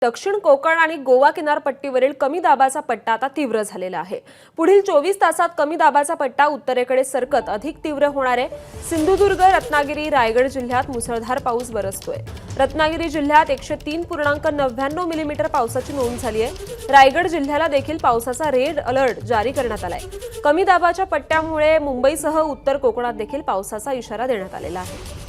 दक्षिण कोकण आणि गोवा किनारपट्टीवरील कमी दाबाचा पट्टा आता तीव्र झालेला आहे। पुढील 24 तासात कमी दाबाचा पट्टा उत्तरेकडे सरकत अधिक तीव्र होणार आहे। सिंधुदुर्ग, रत्नागिरी, रायगड जिल्ह्यात मुसळधार पाऊस बरसतोय। रत्नागिरी जिल्ह्यात 103.99 मिलीमीटर पावसाची नोंद झाली आहे। रायगड जिल्ह्याला देखील पावसाचा रेड अलर्ट जारी करण्यात आलाय। कमी दाबाच्या पट्ट्यामुळे मुंबईसह उत्तर कोकणात देखील पावसाचा इशारा देण्यात आलेला आहे।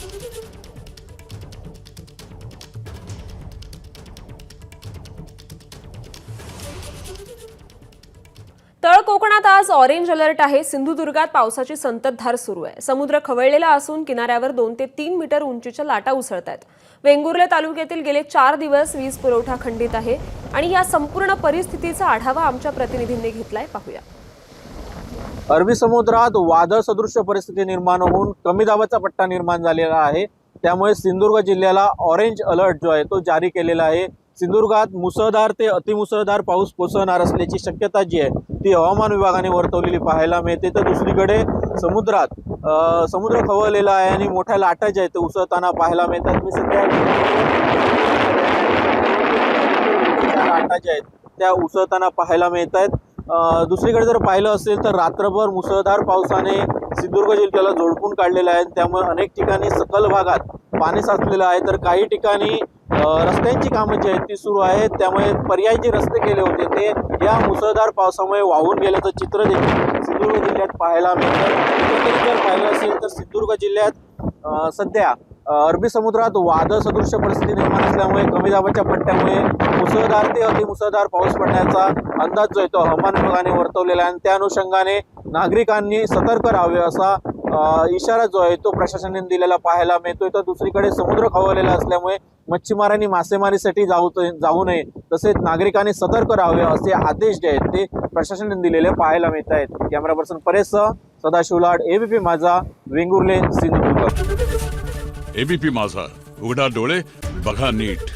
तळ कोकणात आज ऑरेंज अलर्ट आहे। सिंधुदुर्गात पावसाची संततधार सुरू आहे। समुद्र खवळलेला असून किनाऱ्यावर 2 ते 3 मीटर उंचीच्या लाटा उसळतात। वेंगुर्ले तालुक्यातील गेले 4 दिवस वीज पुरवठा खंडित आहे आणि या संपूर्ण परिस्थितीचा आढावा आमच्या प्रतिनिधींनी घेतलाय, पाहूया। अरबी समुद्रात वादळ सदृश्य परिस्थिती निर्माण होऊन कमी दाबाचा पट्टा निर्माण झालेला आहे। त्यामुळे सिंधुदुर्ग जिल्ह्याला ऑरेंज अलर्ट जो आहे तो जारी केलेला आहे। सिंधुदुर्गात मुसळधार ते अतिमुसळधार पाऊस कोसळणार असल्याची शक्यता जी आहे ती हवामान विभागाने वर्तवलेली पाहायला मिळते। तर दुसरीकडे समुद्र खवळलेला आहे आणि मोठ्या लाटा ज्या आहेत ते उसळताना पाहायला मिळतात। मी सध्या लाटा ज्या आहेत त्या उसळताना पाहायला मिळत आहेत। दुसरीकडे जर पाहिलं असेल तर रात्रभर मुसळधार पावसाने सिंधुदुर्ग जिल्ह्याला झोडपून काढलेला आहे। त्यामुळे अनेक ठिकाणी सखल भागात पाणी साचलेलं आहे, तर काही ठिकाणी रस्त्यांची कामं जी आहेत ती सुरू आहेत। त्यामुळे पर्यायी जे रस्ते केले होते ते या मुसळधार पावसामुळे वाहून गेल्याचं चित्र देखील सिंधुदुर्ग जिल्ह्यात पाहायला मिळतं। जर पाहिलं असेल तर सिंधुदुर्ग जिल्ह्यात सध्या अरबी समुद्रात वादळ सदृश्य परिस्थिती निर्माण असल्यामुळे कमी दाबाच्या पट्ट्यामुळे मुसळधार ते अतिमुसळधार पाऊस पडण्याचा अंदाज जो आहे तो हवामान विभागाने वर्तवलेला आहे आणि त्या अनुषंगाने नागरिकांनी सतर्क राहावे असा इशारा जो आहे तो प्रशासनाने दिलेला पाहायला मिळतोय। तर दुसरीकडे समुद्र खवळलेला असल्यामुळे मच्छीमारांनी मासेमारीसाठी जाऊ नये, तसेच नागरिकांनी सतर्क राहावे असे आदेश जे आहेत ते प्रशासनाने दिलेले पाहायला मिळत आहेत। कॅमेरा पर्सन परेशसह सदाशिव लाड, एबीपी माझा, वेंगुर्ले, सिंधुदुर्ग। एबीपी माझा, उघडा डोळे बघा नीट।